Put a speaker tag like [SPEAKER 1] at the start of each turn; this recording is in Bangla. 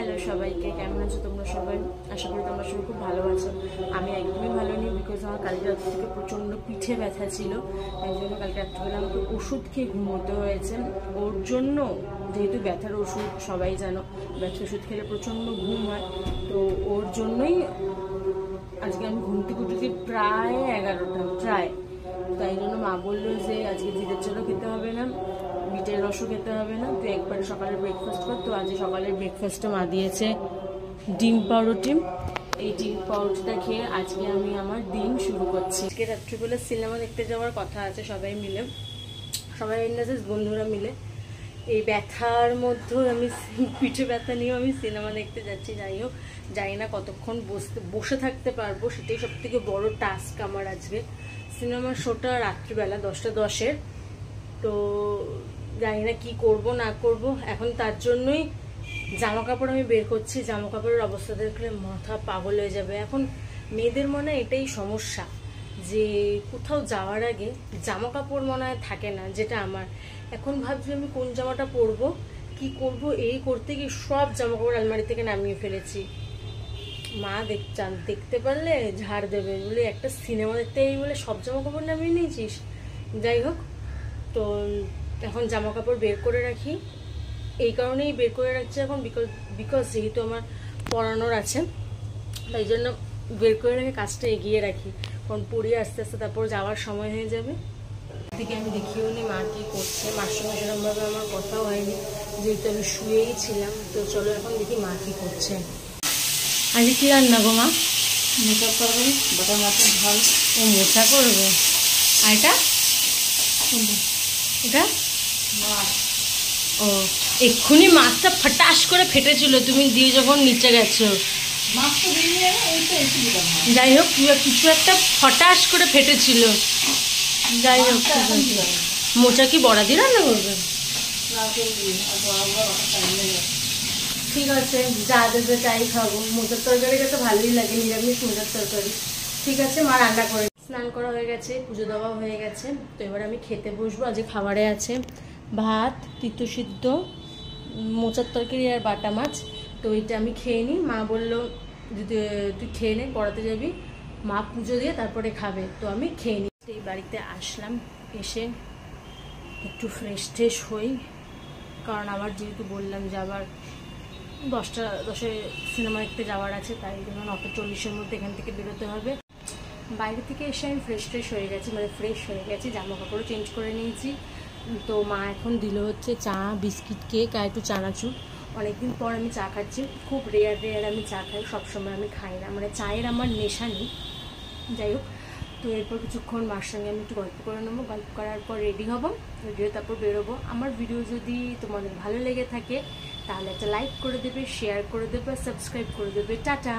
[SPEAKER 1] হ্যালো সবাইকে, কেমন আছো তোমরা সবাই? আশা করি তোমরা সবাই খুব ভালো আছো। আমি একদমই ভালো নেই, বিকজ আমার কালকে রাত থেকে প্রচণ্ড পিঠে ব্যথা ছিল। তাই জন্য কালকে রাত্রিবেলা আমাকে ওষুধ খেয়ে ঘুমোতে হয়েছে। ওর জন্য, যেহেতু ব্যথার ওষুধ সবাই জানো, ব্যথার ওষুধ খেলে প্রচণ্ড ঘুম হয়, তো ওর জন্যই আজকে আমি ঘুম থেকে উঠেছি প্রায় 11টা প্রায়। তাই জন্য মা বললো যে আজকে জিরের চালও খেতে হবে না, বিটের রসও খেতে হবে না, তুই একবারে সকালের ব্রেকফাস্ট কর। তো আজকে সকালের ব্রেকফাস্টে মা দিয়েছে ডিম পাউরুটি। এই ডিম পাউরুটিটা খেয়ে আজকে আমি আমার দিন শুরু করছি। আজকে রাত্রিবেলা সিনেমা দেখতে যাওয়ার কথা আছে সবাই মিলে, সবাই বন্ধুরা মিলে। এই ব্যথার মধ্যেও আমি পিঠে ব্যথা নিয়েও আমি সিনেমা দেখতে যাচ্ছি। যাই হোক, জানি না কতক্ষণ বসে থাকতে পারবো, সেটাই সব থেকে বড় টাস্ক আমার আজকে। সিনেমার শোটা রাত্রিবেলা 10টা 10-এর, তো জানি না কি করব না করব। এখন তার জন্যই জামা কাপড় আমি বের করছি। জামা কাপড়ের অবস্থা দেখলে মাথা পাগল হয়ে যাবে। এখন মেয়েদের মনে হয় এটাই সমস্যা, যে কোথাও যাওয়ার আগে জামা কাপড় মনে হয় থাকে না, যেটা আমার। এখন ভাবছি আমি কোন জামাটা পরবো, কি করব, এই করতে গিয়ে সব জামা কাপড় আলমারি থেকে নামিয়ে ফেলেছি। মা দেখতে পারলে ঝাড় দেবে, বলে একটা সিনেমা দেখতে এই বলে সব জামা কাপড় নামিয়ে নিয়েছিস। যাই হোক, তো এখন জামা কাপড় বের করে রাখি। এই কারণেই বের করে রাখছি এখন, বিকজ যেহেতু আমার পড়ানোর আছে, তাই জন্য বের করে রেখে কাজটা এগিয়ে রাখি, কারণ পড়িয়ে আস্তে আস্তে তারপর যাওয়ার সময় হয়ে যাবে। থেকে আমি দেখিও নি মা কি করছে, মার সঙ্গে সেরকমভাবে আমার কথাও হয়নি, যেহেতু আমি শুয়েই ছিলাম। তো চলো এখন দেখি মা কি করছে। আজকে কি রান্না গো মা?
[SPEAKER 2] মোচা করবে, বাটা মাছের ঝাল।
[SPEAKER 1] ও মোচা করবে। আর এটা এটা
[SPEAKER 2] মাছ।
[SPEAKER 1] ও, এক্ষুনি মাছটা ফটাস করে ফেটেছিল তুমি দিয়ে যখন নিচে গেছো।
[SPEAKER 2] মাছ তো বেরিয়ে ওই তো এসে দিলাম।
[SPEAKER 1] যাই হোক, কিছু একটা ফটাস করে ফেটেছিল। যাই হোক, মোচা কি বড়া দিয়ে রান্না করবে? ঠিক আছে, যা দেবে তাই খাবো। মোচার তরকারিটা তো ভালোই লাগে, নিরামিষ মোচার তরকারি। ঠিক আছে, মা রান্না করে। স্নান করা হয়ে গেছে, পুজো দেওয়া হয়ে গেছে, তো এবার আমি খেতে বসবো। আজকে খাবারে আছে ভাত, তিতো সিদ্ধ, মোচার তরকারি আর বাটা মাছ। তো এইটা আমি খেয়ে নিই। মা বললো যদি তুই খেয়ে নে, পড়াতে যাবি, মা পুজো দিয়ে তারপরে খাবে। তো আমি খেয়ে নিই। এই বাড়িতে আসলাম, এসে একটু ফ্রেশ হই, কারণ আবার যেহেতু বললাম যে আবার 10টা 10-এ সিনেমা দেখতে যাওয়ার আছে, তাই জন্য 9:40-এর মধ্যে এখান থেকে বেরোতে হবে। বাইরে থেকে এসে আমি ফ্রেশ হয়ে গেছি, জামা কাপড়ও চেঞ্জ করে নিয়েছি। তো মা এখন দিল হচ্ছে চা, বিস্কিট, কেক আর একটু চানাচুর। অনেকদিন পর আমি চা খাচ্ছি। খুব রেয়ার আমি চা খাই, সবসময় আমি খাই না, মানে চায়ের আমার নেশা নেই। যাই হোক, তো এরপর কিছুক্ষণ মার সঙ্গে আমি একটু গল্প করে নেবো। গল্প করার পর রেডি হয়ে তারপর বেরোবো। আমার ভিডিও যদি তোমাদের ভালো লেগে থাকে তাহলে একটা লাইক করে দেবে, শেয়ার করে দেবে, সাবস্ক্রাইব করে দেবে। টাটা।